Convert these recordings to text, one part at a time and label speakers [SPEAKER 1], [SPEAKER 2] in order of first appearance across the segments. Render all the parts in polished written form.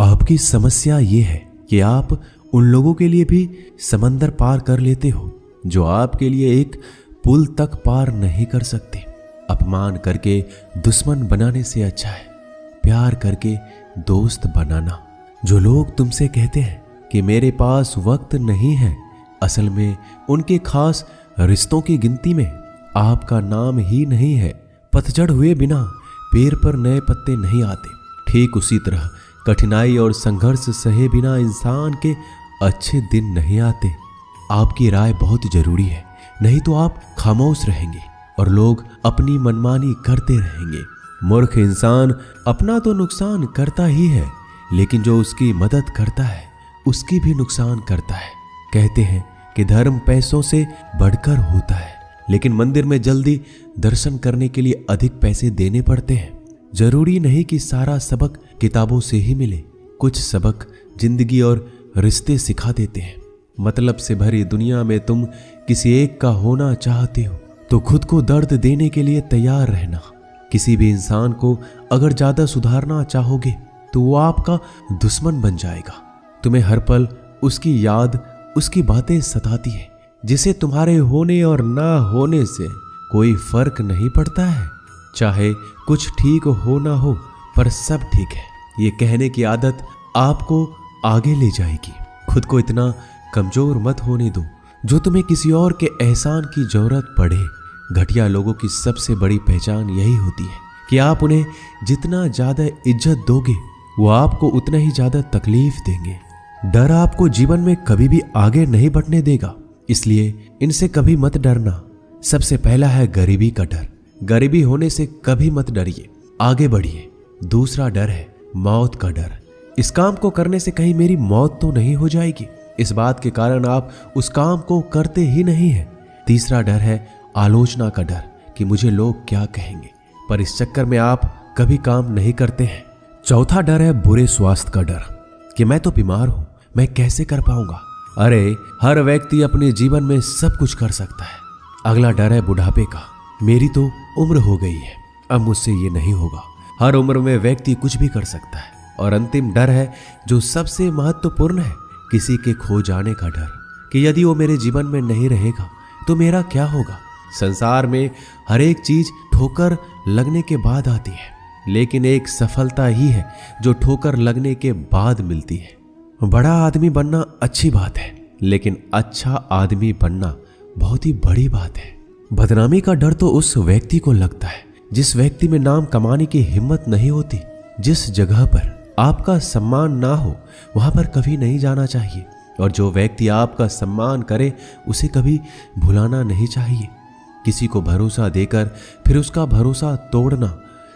[SPEAKER 1] आपकी समस्या ये है कि आप उन लोगों के लिए भी समंदर पार कर लेते हो जो आपके लिए एक पुल तक पार नहीं कर सकते। अपमान करके दुश्मन बनाने से अच्छा है प्यार करके दोस्त बनाना। जो लोग तुमसे कहते हैं कि मेरे पास वक्त नहीं है, असल में उनके खास रिश्तों की गिनती में आपका नाम ही नहीं है। पतझड़ हुए बिना पेड़ पर नए पत्ते नहीं आते। ठीक उसी तरह कठिनाई और संघर्ष सहे बिना इंसान के अच्छे दिन नहीं आते। आपकी राय बहुत जरूरी है, नहीं तो आप खामोश रहेंगे और लोग अपनी मनमानी करते रहेंगे। मूर्ख इंसान अपना तो नुकसान करता ही है, लेकिन जो उसकी मदद करता है उसकी भी नुकसान करता है। कहते हैं कि धर्म पैसों से बढ़कर होता है, लेकिन मंदिर में जल्दी दर्शन करने के लिए अधिक पैसे देने पड़ते हैं। जरूरी नहीं कि सारा सबक किताबों से ही मिले, कुछ सबक जिंदगी और रिश्ते सिखा देते हैं। मतलब से भरी दुनिया में तुम किसी एक का होना चाहते हो तो खुद को दर्द देने के लिए तैयार रहना। किसी भी इंसान को अगर ज्यादा सुधारना चाहोगे तो वो आपका दुश्मन बन जाएगा। तुम्हें हर पल उसकी याद, उसकी बातें सताती है, जिसे तुम्हारे होने और ना होने से कोई फर्क नहीं पड़ता है। चाहे कुछ ठीक हो ना हो, पर सब ठीक है ये कहने की आदत आपको आगे ले जाएगी। खुद को इतना कमजोर मत होने दो जो तुम्हें किसी और के एहसान की जरूरत पड़े। घटिया लोगों की सबसे बड़ी पहचान यही होती है कि आप उन्हें जितना ज्यादा इज्जत दोगे वो आपको उतना ही ज्यादा तकलीफ देंगे। डर आपको जीवन में कभी भी आगे नहीं बढ़ने देगा, इसलिए इनसे कभी मत डरना। सबसे पहला है गरीबी का डर। गरीबी होने से कभी मत डरिए, आगे बढ़िए। दूसरा डर है मौत का डर। इस काम को करने से कहीं मेरी मौत तो नहीं हो जाएगी, इस बात के कारण आप उस काम को करते ही नहीं हैं। तीसरा डर है आलोचना का डर कि मुझे लोग क्या कहेंगे, पर इस चक्कर में आप कभी काम नहीं करते हैं। चौथा डर है बुरे स्वास्थ्य का डर कि मैं तो बीमार हूं, मैं कैसे कर पाऊंगा। अरे हर व्यक्ति अपने जीवन में सब कुछ कर सकता है। अगला डर है बुढ़ापे का। मेरी तो उम्र हो गई है, अब मुझसे ये नहीं होगा। हर उम्र में व्यक्ति कुछ भी कर सकता है। और अंतिम डर है जो सबसे महत्वपूर्ण है, किसी के खो जाने का डर कि यदि वो मेरे जीवन में नहीं रहेगा तो मेरा क्या होगा। संसार में हर एक चीज ठोकर लगने के बाद आती है, लेकिन एक सफलता ही है जो ठोकर लगने के बाद मिलती है। बड़ा आदमी बनना अच्छी बात है, लेकिन अच्छा आदमी बनना बहुत ही बड़ी बात है। बदनामी का डर तो उस व्यक्ति को लगता है जिस व्यक्ति में नाम कमाने की हिम्मत नहीं होती। जिस जगह पर आपका सम्मान ना हो वहां पर कभी नहीं जाना चाहिए, और जो व्यक्ति आपका सम्मान करे उसे कभी भुलाना नहीं चाहिए। किसी को भरोसा देकर फिर उसका भरोसा तोड़ना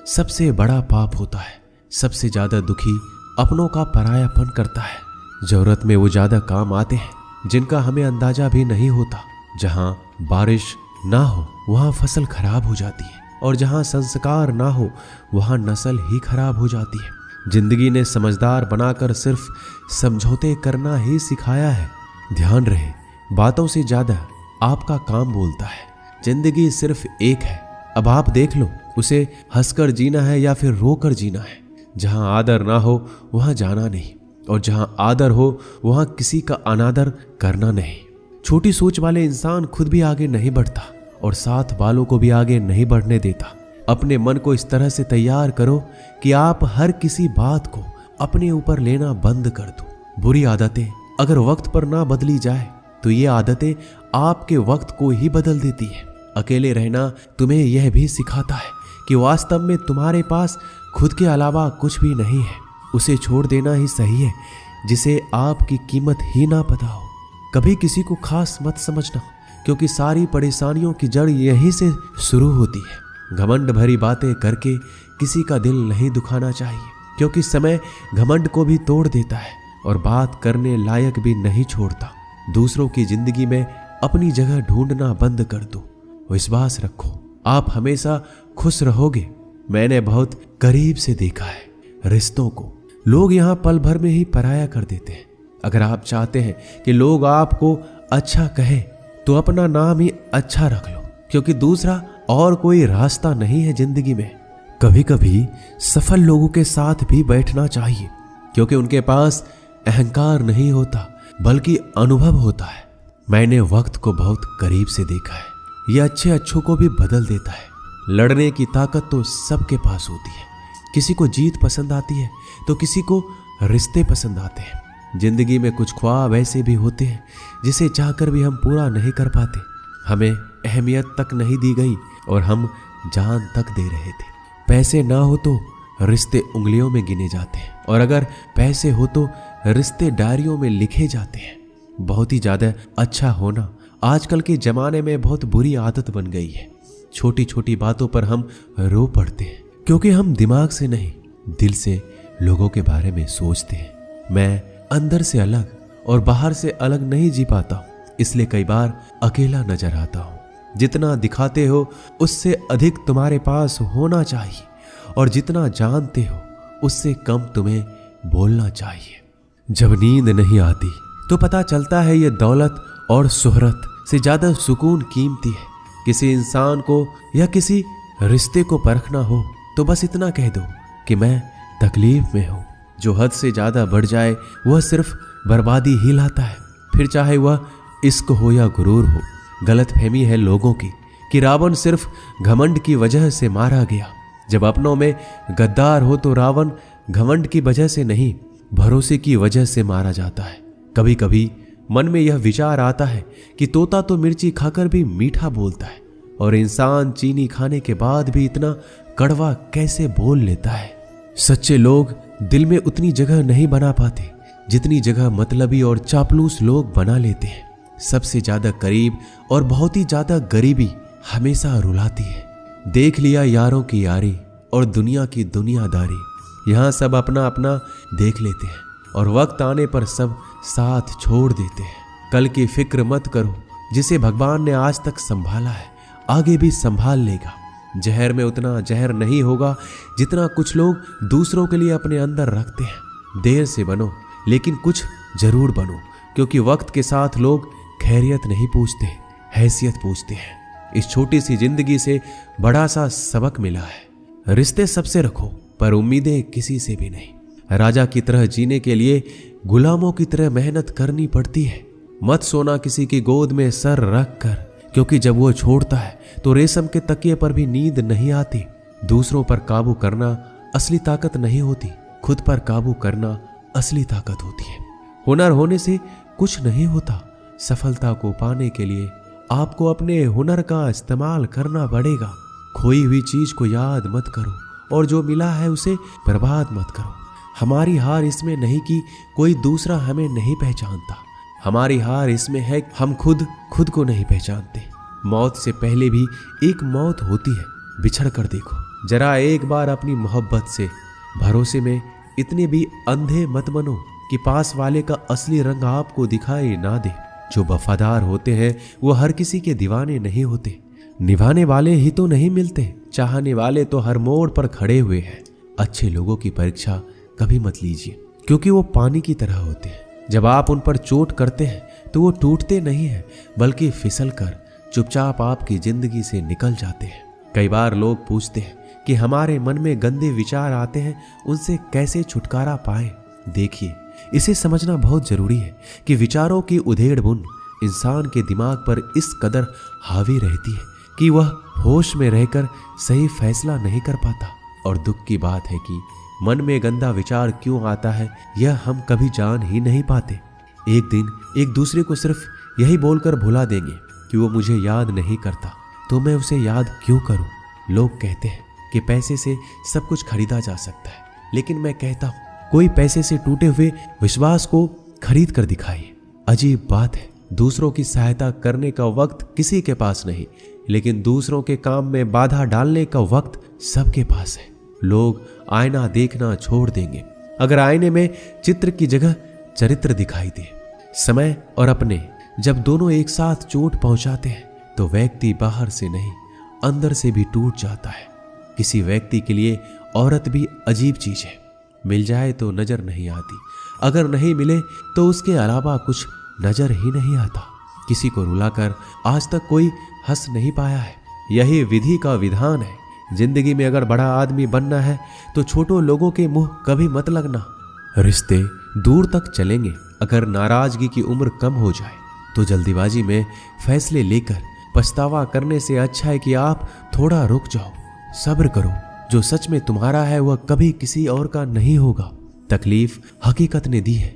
[SPEAKER 1] सबसे बड़ा पाप होता है। सबसे ज्यादा दुखी अपनों का परायापन करता है। जरूरत में वो ज्यादा काम आते हैं जिनका हमें अंदाजा भी नहीं होता। जहां बारिश ना हो वहां फसल खराब हो जाती है, और जहां संस्कार ना हो वहां नस्ल ही खराब हो जाती है। जिंदगी ने समझदार बनाकर सिर्फ समझौते करना ही सिखाया है। ध्यान रहे, बातों से ज्यादा आपका काम बोलता है। जिंदगी सिर्फ एक है, अब आप देख लो उसे हंसकर जीना है या फिर रोकर जीना है। जहां आदर ना हो वहां जाना नहीं, और जहां आदर हो वहां किसी का अनादर करना नहीं। छोटी सोच वाले इंसान खुद भी आगे नहीं बढ़ता और साथ वालों को भी आगे नहीं बढ़ने देता। अपने मन को इस तरह से तैयार करो कि आप हर किसी बात को अपने ऊपर लेना बंद कर दो। बुरी आदतें अगर वक्त पर ना बदली जाए तो ये आदतें आपके वक्त को ही बदल देती है। अकेले रहना तुम्हें यह भी सिखाता है कि वास्तव में तुम्हारे पास खुद के अलावा कुछ भी नहीं है। उसे छोड़ देना ही सही है जिसे आपकी कीमत ही ना पता हो। कभी किसी को खास मत समझना, क्योंकि सारी परेशानियों की जड़ यहीं से शुरू होती है। घमंड भरी बातें करके किसी का दिल नहीं दुखाना चाहिए, क्योंकि समय घमंड को भी तोड़ देता है और बात करने लायक भी नहीं छोड़ता। दूसरों की जिंदगी में अपनी जगह ढूंढना बंद कर दो। विश्वास रखो, आप हमेशा खुश रहोगे। मैंने बहुत करीब से देखा है रिश्तों को। लोग यहाँ पल भर में ही पराया कर देते हैं। अगर आप चाहते हैं कि लोग आपको अच्छा कहें तो अपना नाम ही अच्छा रख लो, क्योंकि दूसरा और कोई रास्ता नहीं है जिंदगी में। कभी कभी सफल लोगों के साथ भी बैठना चाहिए, क्योंकि उनके पास अहंकार नहीं होता बल्कि अनुभव होता है। मैंने वक्त को बहुत करीब से देखा है। यह अच्छे अच्छों को भी बदल देता है। लड़ने की ताकत तो सबके पास होती है। किसी को जीत पसंद आती है तो किसी को रिश्ते पसंद आते हैं। जिंदगी में कुछ ख्वाब ऐसे भी होते हैं जिसे चाहकर भी हम पूरा नहीं कर पाते। हमें अहमियत तक नहीं दी गई और हम जान तक दे रहे थे। पैसे ना हो तो रिश्ते उंगलियों में गिने जाते हैं और अगर पैसे हो तो रिश्ते डायरियों में लिखे जाते हैं। बहुत ही ज्यादा अच्छा होना आजकल के जमाने में बहुत बुरी आदत बन गई है। छोटी छोटी बातों पर हम रो पड़ते हैं क्योंकि हम दिमाग से नहीं दिल से लोगों के बारे में सोचते हैं। मैं अंदर से अलग और बाहर से अलग नहीं जी पाता हूं, इसलिए कई बार अकेला नजर आता हूं। जितना दिखाते हो उससे अधिक तुम्हारे पास होना चाहिए और जितना जानते हो उससे कम तुम्हें बोलना चाहिए। जब नींद नहीं आती तो पता चलता है ये दौलत और शोहरत से ज्यादा सुकून कीमती है। किसी इंसान को या किसी रिश्ते को परखना हो तो बस इतना कह दो कि मैं तकलीफ में हूं। जो हद से ज्यादा बढ़ जाए वह सिर्फ बर्बादी ही लाता है, फिर चाहे वह इश्क हो या गुरूर हो। गलतफहमी है लोगों की कि रावण सिर्फ घमंड की वजह से मारा गया। जब अपनों में गद्दार हो तो रावण घमंड की वजह से नहीं, भरोसे की वजह से मारा जाता है। कभी कभी मन में यह विचार आता है कि तोता तो मिर्ची खाकर भी मीठा बोलता है और इंसान चीनी खाने के बाद भी इतना कड़वा कैसे बोल लेता है। सच्चे लोग दिल में उतनी जगह नहीं बना पाते जितनी जगह मतलबी और चापलूस लोग बना लेते हैं। सबसे ज्यादा करीब और बहुत ही ज्यादा गरीबी हमेशा रुलाती है। देख लिया यारों की यारी और दुनिया की दुनियादारी, यहाँ सब अपना अपना देख लेते हैं और वक्त आने पर सब साथ छोड़ देते हैं। कल की फिक्र मत करो, जिसे भगवान ने आज तक संभाला है आगे भी संभाल लेगा। जहर में उतना जहर नहीं होगा जितना कुछ लोग दूसरों के लिए अपने अंदर रखते हैं। देर से बनो लेकिन कुछ जरूर बनो, क्योंकि वक्त के साथ लोग खैरियत नहीं पूछते, हैसियत पूछते हैं। इस छोटी सी जिंदगी से बड़ा सा सबक मिला है। रिश्ते सबसे रखो पर उम्मीदें किसी से भी नहीं। राजा की तरह जीने के लिए गुलामों की तरह मेहनत करनी पड़ती है। मत सोना किसी की गोद में सर रख कर, क्योंकि जब वो छोड़ता है तो रेशम के तकिए पर भी नींद नहीं आती। दूसरों पर काबू करना असली ताकत नहीं होती, खुद पर काबू करना असली ताकत होती है। हुनर होने से कुछ नहीं होता। सफलता को पाने के लिए आपको अपने हुनर का इस्तेमाल करना पड़ेगा। खोई हुई चीज को याद मत करो और जो मिला है उसे बर्बाद मत करो। हमारी हार इसमें नहीं कि कोई दूसरा हमें नहीं पहचानता, हमारी हार इसमें है हम खुद को नहीं पहचानते। मौत से पहले भी एक मौत होती है, बिछड़ कर देखो। जरा एक बार अपनी मोहब्बत से, भरोसे में इतने भी अंधे मत बनो कि पास वाले का असली रंग आपको दिखाई ना दे। जो वफादार होते हैं वो हर किसी के दीवाने नहीं होते। निभाने वाले ही तो नहीं मिलते, चाहने वाले तो हर मोड़ पर खड़े हुए हैं। अच्छे लोगों की परीक्षा कभी मत लीजिए, क्योंकि वो पानी की तरह होते हैं। जब आप उन पर चोट करते हैं तो वो टूटते नहीं हैं, बल्कि फिसल कर चुपचाप आपकी जिंदगी से निकल जाते हैं। कई बार लोग पूछते हैं कि हमारे मन में गंदे विचार आते हैं, उनसे कैसे छुटकारा पाएं। देखिए, इसे समझना बहुत जरूरी है कि विचारों की उधेड़ बुन इंसान के दिमाग पर इस कदर हावी रहती है कि वह होश में रहकर सही फैसला नहीं कर पाता। और दुख की बात है कि मन में गंदा विचार क्यों आता है यह हम कभी जान ही नहीं पाते। एक दिन एक दूसरे को सिर्फ यही बोलकर भुला देंगे कि वो मुझे याद नहीं करता, तो मैं उसे याद क्यों करूं। लोग कहते हैं कि पैसे से सब कुछ खरीदा जा सकता है, लेकिन मैं कहता हूं कोई पैसे से टूटे हुए विश्वास को खरीद कर दिखाइए। अजीब बात है, दूसरों की सहायता करने का वक्त किसी के पास नहीं, लेकिन दूसरों के काम में बाधा डालने का वक्त सबके पास है। लोग आईना देखना छोड़ देंगे अगर आईने में चित्र की जगह चरित्र दिखाई दे। समय और अपने जब दोनों एक साथ चोट पहुंचाते हैं तो व्यक्ति बाहर से नहीं अंदर से भी टूट जाता है। किसी व्यक्ति के लिए औरत भी अजीब चीज है। मिल जाए तो नजर नहीं आती, अगर नहीं मिले तो उसके अलावा कुछ नजर ही नहीं आता। किसी को रुलाकर आज तक कोई हंस नहीं पाया है। यही विधि का विधान है। जिंदगी में अगर बड़ा आदमी बनना है तो छोटों लोगों के मुंह कभी मत लगना। रिश्ते दूर तक चलेंगे। अगर नाराजगी की उम्र कम हो जाए तो जल्दीबाजी में फैसले लेकर पछतावा करने से अच्छा है कि आप थोड़ा रुक जाओ, सब्र करो। जो सच में तुम्हारा है वह कभी किसी और का नहीं होगा। तकलीफ हकीकत ने दी है,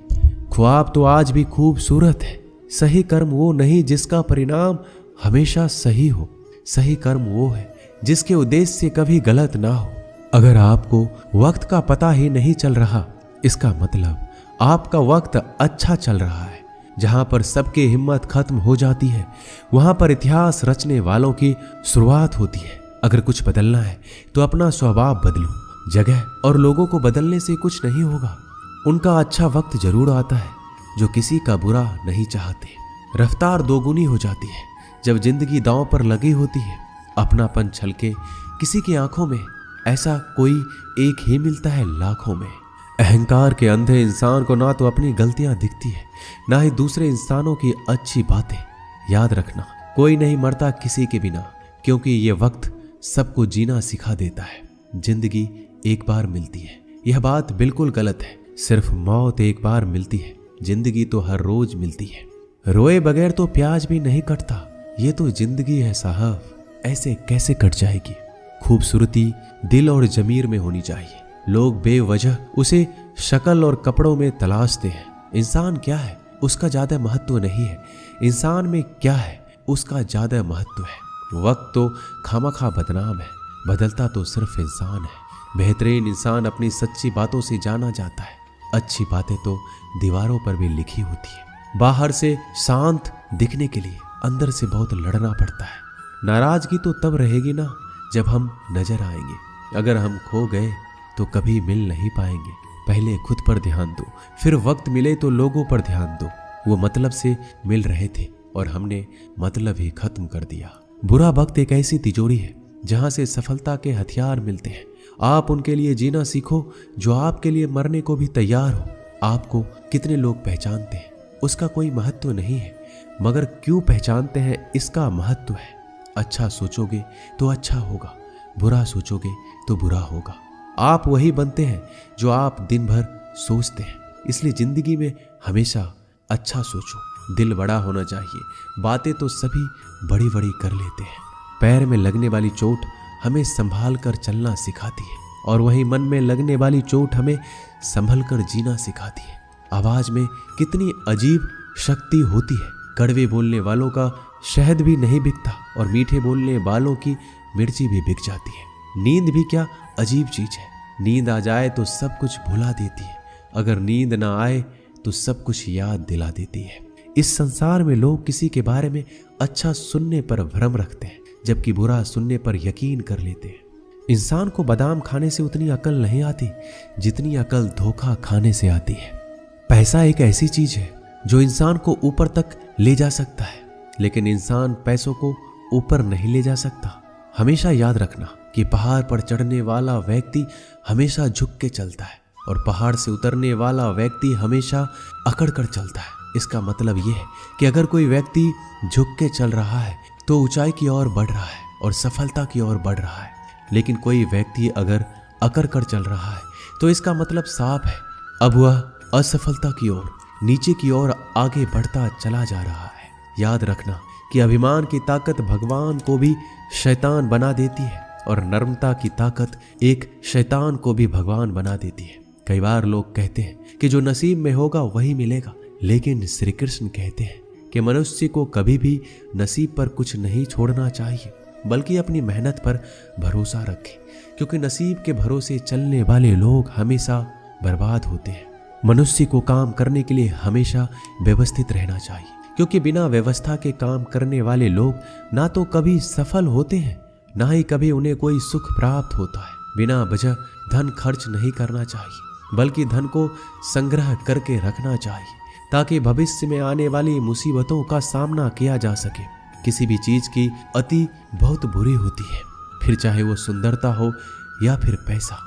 [SPEAKER 1] ख्वाब तो आज भी खूबसूरत है। सही कर्म वो नहीं जिसका परिणाम हमेशा सही हो, सही कर्म वो है जिसके उद्देश्य से कभी गलत ना हो। अगर आपको वक्त का पता ही नहीं चल रहा, इसका मतलब आपका वक्त अच्छा चल रहा है। जहां पर सबकी हिम्मत खत्म हो जाती है वहां पर इतिहास रचने वालों की शुरुआत होती है। अगर कुछ बदलना है तो अपना स्वभाव बदलो। जगह और लोगों को बदलने से कुछ नहीं होगा। उनका अच्छा वक्त जरूर आता है जो किसी का बुरा नहीं चाहते। रफ्तार दोगुनी हो जाती है जब जिंदगी दांव पर लगी होती है। अपनापन छलके किसी की आंखों में, ऐसा कोई एक ही मिलता है लाखों में। अहंकार के अंधे इंसान को ना तो अपनी गलतियां दिखती है ना ही दूसरे इंसानों की अच्छी बातें। याद रखना, कोई नहीं मरता किसी के बिना, क्योंकि ये वक्त सबको जीना सिखा देता है। जिंदगी एक बार मिलती है, यह बात बिल्कुल गलत है। सिर्फ मौत एक बार मिलती है, जिंदगी तो हर रोज मिलती है। रोए बगैर तो प्याज भी नहीं कटता, ये तो जिंदगी है साहब, ऐसे कैसे कट जाएगी। खूबसूरती दिल और जमीर में होनी चाहिए। लोग बेवजह उसे शक्ल और कपड़ों में तलाशते हैं। इंसान क्या है उसका ज्यादा महत्व नहीं है, इंसान में क्या है उसका ज्यादा महत्व है। वक्त तो खामखा बदनाम है, बदलता तो सिर्फ इंसान है। बेहतरीन इंसान अपनी सच्ची बातों से जाना जाता है। अच्छी बातें तो दीवारों पर भी लिखी होती है। बाहर से शांत दिखने के लिए अंदर से बहुत लड़ना पड़ता है। नाराजगी तो तब रहेगी ना जब हम नजर आएंगे। अगर हम खो गए तो कभी मिल नहीं पाएंगे। पहले खुद पर ध्यान दो, फिर वक्त मिले तो लोगों पर ध्यान दो। वो मतलब से मिल रहे थे और हमने मतलब ही खत्म कर दिया। बुरा वक्त एक ऐसी तिजोरी है जहां से सफलता के हथियार मिलते हैं। आप उनके लिए जीना सीखो जो आपके लिए मरने को भी तैयार हो। आपको कितने लोग पहचानते हैं उसका कोई महत्व नहीं है, मगर क्यों पहचानते हैं इसका महत्व है। अच्छा सोचोगे तो अच्छा होगा, बुरा सोचोगे तो बुरा होगा। आप वही बनते हैं जो आप दिन भर सोचते हैं। इसलिए जिंदगी में हमेशा अच्छा सोचो। दिल बड़ा होना चाहिए। बातें तो सभी बड़ी बड़ी कर लेते हैं। पैर में लगने वाली चोट हमें संभाल कर चलना सिखाती है और वही मन में लगने वाली चोट हमें संभल कर जीना सिखाती है। आवाज में कितनी अजीब शक्ति होती है। कड़वे बोलने वालों का शहद भी नहीं बिकता और मीठे बोलने वालों की मिर्ची भी बिक जाती है। नींद भी क्या अजीब चीज है। नींद आ जाए तो सब कुछ भुला देती है, अगर नींद ना आए तो सब कुछ याद दिला देती है। इस संसार में लोग किसी के बारे में अच्छा सुनने पर भ्रम रखते हैं, जबकि बुरा सुनने पर यकीन कर लेते हैं। इंसान को बादाम खाने से उतनी अकल नहीं आती जितनी अकल धोखा खाने से आती है। पैसा एक ऐसी चीज है जो इंसान को ऊपर तक ले जा सकता है, लेकिन इंसान पैसों को ऊपर नहीं ले जा सकता। हमेशा याद रखना कि पहाड़ पर चढ़ने वाला व्यक्ति हमेशा झुक के चलता है और पहाड़ से उतरने वाला व्यक्ति हमेशा अकड़ कर चलता है। इसका मतलब यह है कि अगर कोई व्यक्ति झुक के चल रहा है तो ऊंचाई की ओर बढ़ रहा है और सफलता की ओर बढ़ रहा है, लेकिन कोई व्यक्ति अगर अकड़ कर चल रहा है तो इसका मतलब साफ है, अब वह असफलता की ओर, नीचे की ओर आगे बढ़ता चला जा रहा है। याद रखना कि अभिमान की ताकत भगवान को भी शैतान बना देती है और नर्मता की ताकत एक शैतान को भी भगवान बना देती है। कई बार लोग कहते हैं कि जो नसीब में होगा वही मिलेगा, लेकिन श्री कृष्ण कहते हैं कि मनुष्य को कभी भी नसीब पर कुछ नहीं छोड़ना चाहिए, बल्कि अपनी मेहनत पर भरोसा रखे, क्योंकि नसीब के भरोसे चलने वाले लोग हमेशा बर्बाद होते हैं। मनुष्य को काम करने के लिए हमेशा व्यवस्थित रहना चाहिए, क्योंकि बिना व्यवस्था के काम करने वाले लोग ना तो कभी सफल होते हैं, ना ही कभी उन्हें कोई सुख प्राप्त होता है। बिना वजह धन खर्च नहीं करना चाहिए, बल्कि धन को संग्रह करके रखना चाहिए, ताकि भविष्य में आने वाली मुसीबतों का सामना किया जा सके। किसी भी चीज की अति बहुत बुरी होती है, फिर चाहे वो सुंदरता हो या फिर पैसा।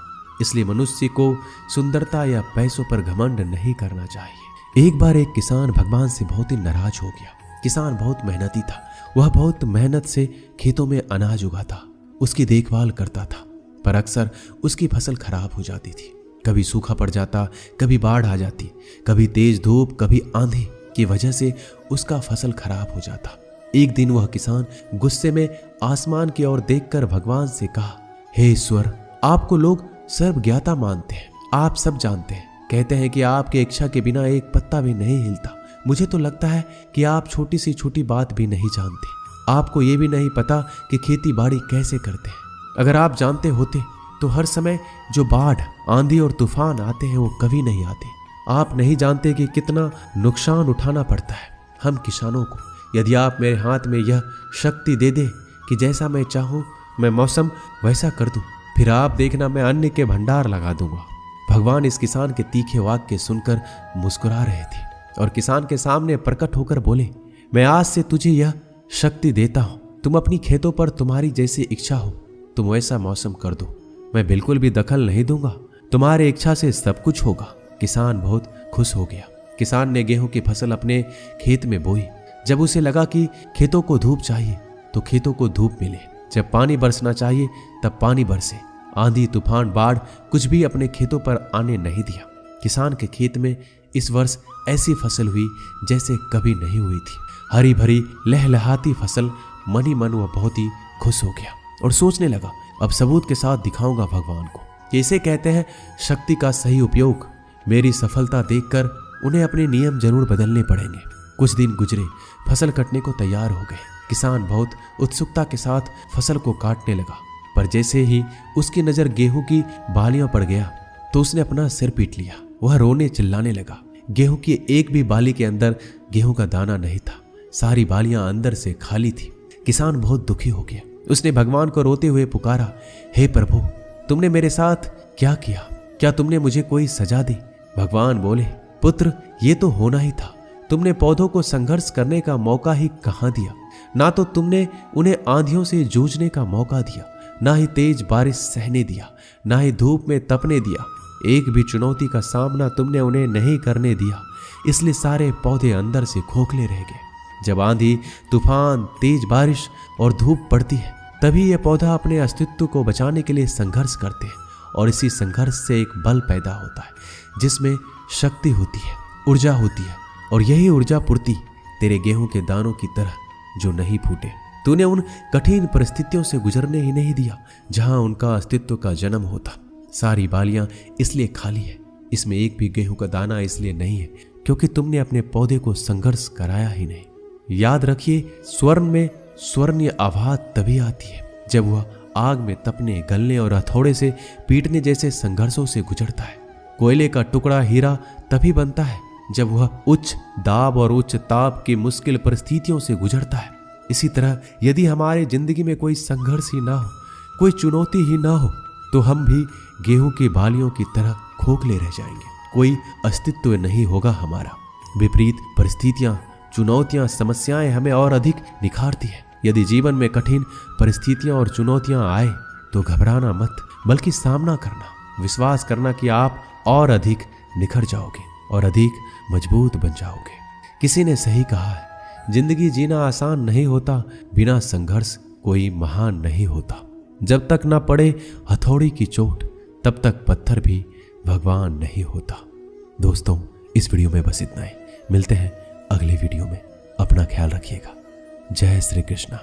[SPEAKER 1] इसलिए मनुष्य को सुंदरता या पैसों पर घमंड नहीं करना चाहिए। एक बार एक किसान भगवान से बहुत ही नाराज हो गया। किसान बहुत मेहनती था, वह बहुत मेहनत से खेतों में अनाज उगाता, उसकी देखभाल करता था, पर अक्सर उसकी फसल खराब हो जाती थी। कभी सूखा पड़ जाता, कभी बाढ़ आ जाती, कभी तेज धूप, कभी आंधी की वजह से उसका फसल खराब हो जाता। एक दिन वह किसान गुस्से में आसमान की ओर देखकर भगवान से कहा, हे ईश्वर, आपको लोग सर्वज्ञाता मानते हैं, आप सब जानते हैं, कहते हैं कि आपके इच्छा के बिना एक पत्ता भी नहीं हिलता। मुझे तो लगता है कि आप छोटी सी छोटी बात भी नहीं जानते। आपको ये भी नहीं पता कि खेती बाड़ी कैसे करते हैं। अगर आप जानते होते तो हर समय जो बाढ़, आंधी और तूफान आते हैं वो कभी नहीं आते। आप नहीं जानते कि कितना नुकसान उठाना पड़ता है हम किसानों को। यदि आप मेरे हाथ में यह शक्ति दे दे कि जैसा मैं चाहूँ मैं मौसम वैसा कर दूं, फिर आप देखना मैं अन्न के भंडार लगा दूंगा। भगवान इस किसान के तीखे वाक्य सुनकर मुस्कुरा रहे थे और किसान के सामने प्रकट होकर बोले, मैं आज से तुझे यह शक्ति देता हूं। तुम अपनी खेतों पर तुम्हारी जैसी इच्छा हो तुम वैसा मौसम कर दो। मैं बिल्कुल भी दखल नहीं दूंगा, तुम्हारे इच्छा से सब कुछ होगा। किसान बहुत खुश हो गया। किसान ने गेहूं की फसल अपने खेत में बोई। जब उसे लगा कि खेतों को धूप चाहिए तो खेतों को धूप मिले, जब पानी बरसना चाहिए तब पानी बरसे। आंधी, तूफान, बाढ़ कुछ भी अपने खेतों पर आने नहीं दिया। किसान के खेत में इस वर्ष ऐसी फसल हुई जैसे कभी नहीं हुई थी। हरी भरी लहलहाती फसल। मन ही मन वह बहुत ही खुश हो गया और सोचने लगा, अब सबूत के साथ दिखाऊंगा भगवान को कि इसे कहते हैं शक्ति का सही उपयोग। मेरी सफलता देखकर उन्हें अपने नियम जरूर बदलने पड़ेंगे। कुछ दिन गुजरे, फसल कटने को तैयार हो गए। किसान बहुत उत्सुकता के साथ फसल को काटने लगा, पर जैसे ही उसकी नजर गेहूं की बालियों पर गया तो उसने अपना सिर पीट लिया। वह रोने चिल्लाने लगा। गेहूं की एक भी बाली के अंदर गेहूं का दाना नहीं था। सारी बालियां अंदर से खाली थी। किसान बहुत दुखी हो गया। उसने भगवान को रोते हुए पुकारा, हे प्रभु, तुमने मेरे साथ क्या किया? क्या तुमने मुझे कोई सजा दी? भगवान बोले, पुत्र, ये तो होना ही था। तुमने पौधों को संघर्ष करने का मौका ही कहां दिया। ना तो तुमने उन्हें आंधियों से जूझने का मौका दिया, ना ही तेज बारिश सहने दिया, ना ही धूप में तपने दिया। एक भी चुनौती का सामना तुमने उन्हें नहीं करने दिया। इसलिए सारे पौधे अंदर से खोखले रह गए। जब आंधी, तूफान, तेज बारिश और धूप पड़ती है तभी यह पौधा अपने अस्तित्व को बचाने के लिए संघर्ष करते हैं और इसी संघर्ष से एक बल पैदा होता है जिसमें शक्ति होती है, ऊर्जा होती है। और यही ऊर्जा पूर्ति तेरे गेहूं के दानों की तरह जो नहीं फूटे। तूने उन कठिन परिस्थितियों से गुजरने ही नहीं दिया जहां उनका अस्तित्व का जन्म होता। सारी बालियां इसलिए खाली है, इसमें एक भी गेहूं का दाना इसलिए नहीं है क्योंकि तुमने अपने पौधे को संघर्ष कराया ही नहीं। याद रखिए, स्वर्ण में स्वर्णीय आवाज तभी आती है जब वह आग में तपने, गलने और हथौड़े से पीटने जैसे संघर्षों से गुजरता है। कोयले का टुकड़ा हीरा तभी बनता है जब वह उच्च दाब और उच्च ताप की मुश्किल परिस्थितियों से गुजरता है। इसी तरह यदि हमारे जिंदगी में कोई संघर्ष ही ना हो, कोई चुनौती ही ना हो, तो हम भी गेहूं की बालियों की तरह खोखले रह जाएंगे। कोई अस्तित्व नहीं होगा हमारा। विपरीत परिस्थितियां, चुनौतियां, समस्याएं हमें और अधिक निखारती है। यदि जीवन में कठिन परिस्थितियां और चुनौतियां आए तो घबराना मत, बल्कि सामना करना, विश्वास करना कि आप और अधिक निखर जाओगे और अधिक मजबूत बन जाओगे। किसी ने सही कहा है, जिंदगी जीना आसान नहीं होता, बिना संघर्ष कोई महान नहीं होता। जब तक ना पड़े हथौड़ी की चोट तब तक पत्थर भी भगवान नहीं होता। दोस्तों, इस वीडियो में बस इतना ही। मिलते हैं अगले वीडियो में। अपना ख्याल रखिएगा। जय श्री कृष्णा।